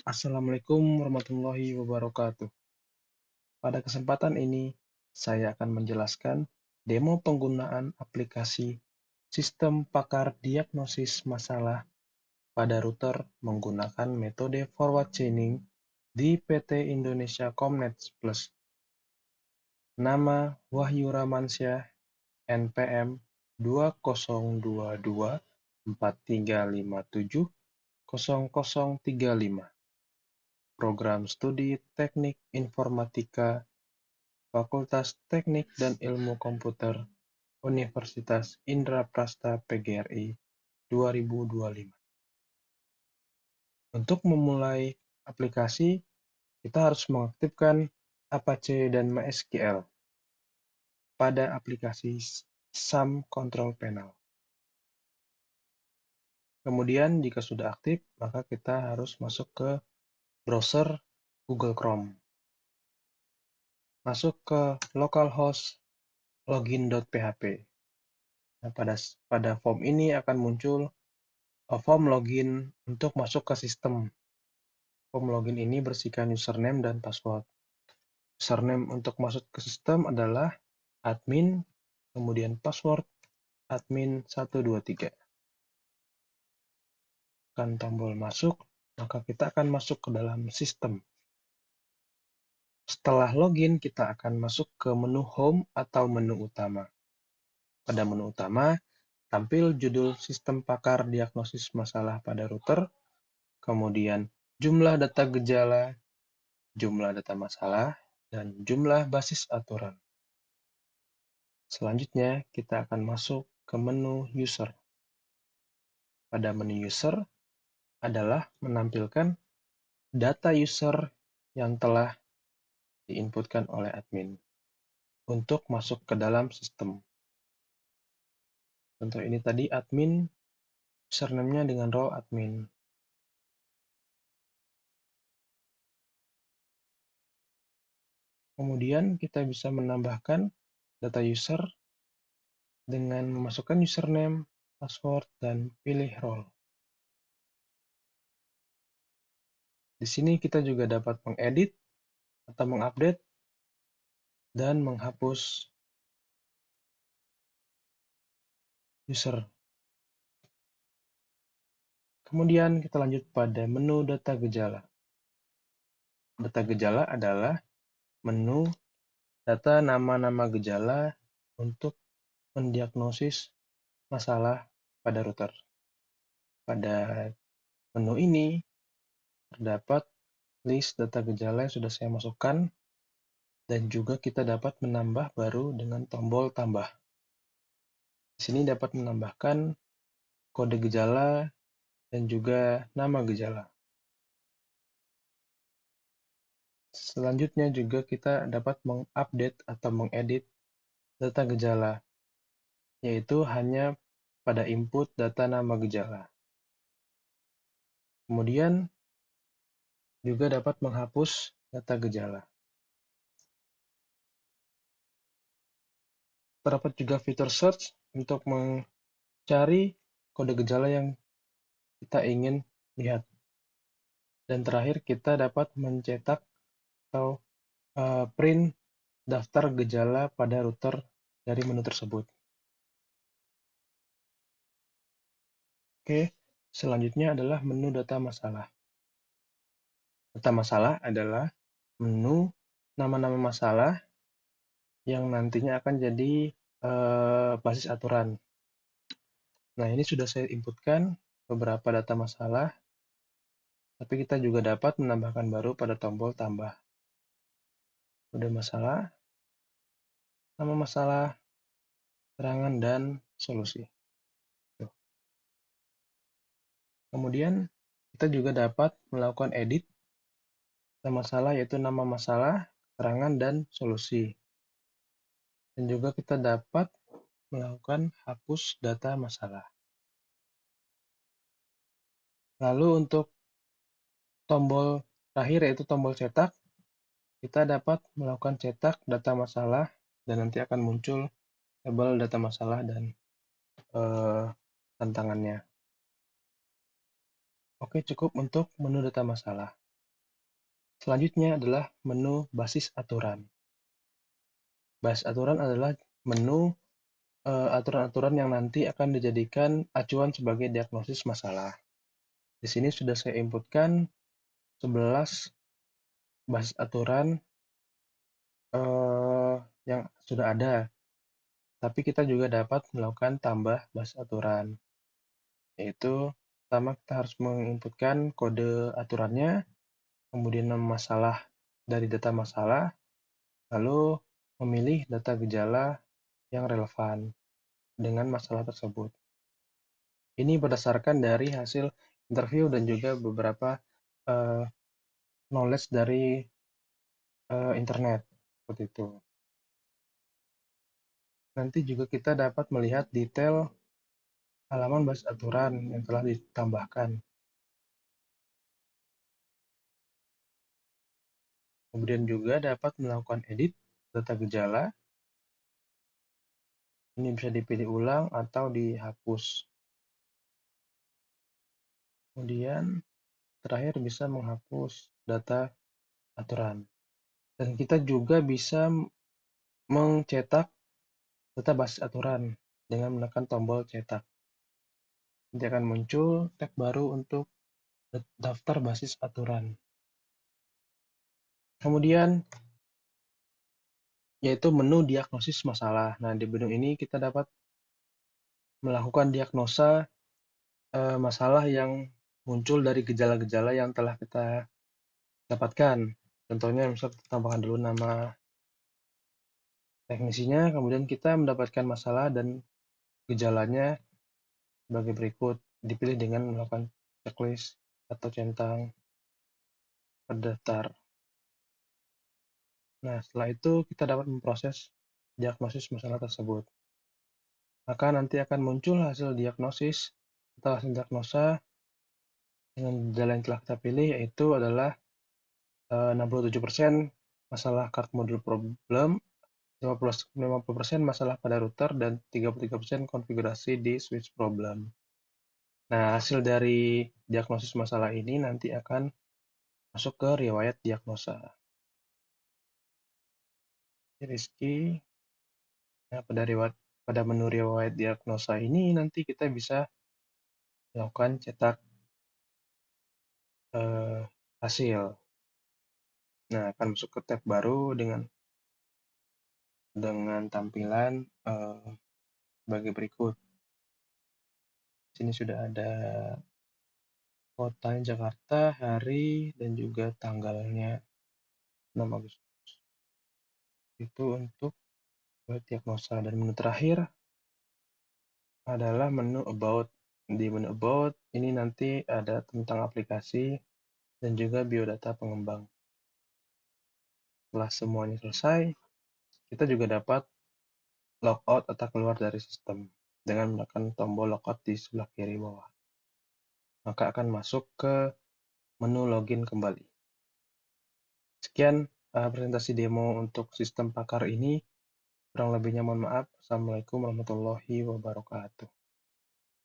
Assalamualaikum warahmatullahi wabarakatuh. Pada kesempatan ini, saya akan menjelaskan demo penggunaan aplikasi Sistem Pakar Diagnosis Masalah pada router menggunakan metode forward chaining di PT Indonesia Comnet Plus. Nama Wahyu Ramansyah, NPM 202243570035. Program Studi Teknik Informatika, Fakultas Teknik dan Ilmu Komputer, Universitas Indraprasta PGRI 2025. Untuk memulai aplikasi, kita harus mengaktifkan Apache dan MySQL pada aplikasi SAM Control Panel. Kemudian, jika sudah aktif, maka kita harus masuk ke browser Google Chrome. Masuk ke localhost login.php. Nah, pada form ini akan muncul form login untuk masuk ke sistem. Form login ini berisikan username dan password. Username untuk masuk ke sistem adalah admin, kemudian password admin123. Tekan tombol masuk, maka kita akan masuk ke dalam sistem. Setelah login, kita akan masuk ke menu Home atau menu utama. Pada menu utama, tampil judul Sistem Pakar Diagnosis Masalah pada Router, kemudian jumlah data gejala, jumlah data masalah, dan jumlah basis aturan. Selanjutnya, kita akan masuk ke menu User. Pada menu User adalah menampilkan data user yang telah diinputkan oleh admin untuk masuk ke dalam sistem. Contoh ini tadi admin, username-nya dengan role admin. Kemudian kita bisa menambahkan data user dengan memasukkan username, password, dan pilih role. Di sini kita juga dapat mengedit atau mengupdate dan menghapus user. Kemudian kita lanjut pada menu data gejala. Data gejala adalah menu data nama-nama gejala untuk mendiagnosis masalah pada router. Pada menu ini terdapat list data gejala yang sudah saya masukkan, dan juga kita dapat menambah baru dengan tombol tambah. Di sini dapat menambahkan kode gejala dan juga nama gejala. Selanjutnya juga kita dapat mengupdate atau mengedit data gejala, yaitu hanya pada input data nama gejala. Kemudian juga dapat menghapus data gejala. Terdapat juga fitur search untuk mencari kode gejala yang kita ingin lihat. Dan terakhir kita dapat mencetak atau print daftar gejala pada router dari menu tersebut. Oke, selanjutnya adalah menu data masalah. Data masalah adalah menu nama-nama masalah yang nantinya akan jadi basis aturan. Nah, ini sudah saya inputkan beberapa data masalah, tapi kita juga dapat menambahkan baru pada tombol tambah. Kode masalah, nama masalah, terangan, dan solusi. Kemudian kita juga dapat melakukan edit data masalah, yaitu nama masalah, keterangan, dan solusi. Dan juga kita dapat melakukan hapus data masalah. Lalu untuk tombol terakhir, yaitu tombol cetak, kita dapat melakukan cetak data masalah dan nanti akan muncul label data masalah dan tantangannya. Oke, cukup untuk menu data masalah. Selanjutnya adalah menu basis aturan. Basis aturan adalah menu aturan-aturan yang nanti akan dijadikan acuan sebagai diagnosis masalah. Di sini sudah saya inputkan 11 basis aturan yang sudah ada, tapi kita juga dapat melakukan tambah basis aturan, yaitu pertama kita harus menginputkan kode aturannya, kemudian nama masalah dari data masalah, lalu memilih data gejala yang relevan dengan masalah tersebut. Ini berdasarkan dari hasil interview dan juga beberapa knowledge dari internet, seperti itu. Nanti juga kita dapat melihat detail halaman basis aturan yang telah ditambahkan. Kemudian juga dapat melakukan edit data gejala. Ini bisa dipilih ulang atau dihapus. Kemudian terakhir bisa menghapus data aturan. Dan kita juga bisa mencetak data basis aturan dengan menekan tombol cetak. Nanti akan muncul tab baru untuk daftar basis aturan. Kemudian yaitu menu diagnosis masalah. Nah, di menu ini kita dapat melakukan diagnosa masalah yang muncul dari gejala-gejala yang telah kita dapatkan. Contohnya misal kita tambahkan dulu nama teknisinya, kemudian kita mendapatkan masalah dan gejalanya sebagai berikut. Dipilih dengan melakukan checklist atau centang terdaftar. Nah, setelah itu kita dapat memproses diagnosis masalah tersebut. Maka nanti akan muncul hasil diagnosis atau hasil diagnosa dengan gejala yang telah kita pilih, yaitu adalah 67% masalah card module problem, 50% masalah pada router, dan 33% konfigurasi di switch problem. Nah, hasil dari diagnosis masalah ini nanti akan masuk ke riwayat diagnosa. Rizky, nah pada menu riwayat diagnosa ini nanti kita bisa melakukan cetak hasil. Nah, akan masuk ke tab baru dengan tampilan sebagai berikut. Sini sudah ada kotanya Jakarta, hari, dan juga tanggalnya 6 Agustus. Itu untuk diagnosa. Dan menu terakhir adalah menu About. Di menu About ini nanti ada tentang aplikasi dan juga biodata pengembang. Setelah semuanya selesai, kita juga dapat logout atau keluar dari sistem dengan menekan tombol logout di sebelah kiri bawah. Maka akan masuk ke menu login kembali. Sekian presentasi demo untuk sistem Pakar ini. Kurang lebihnya mohon maaf. Assalamualaikum warahmatullahi wabarakatuh.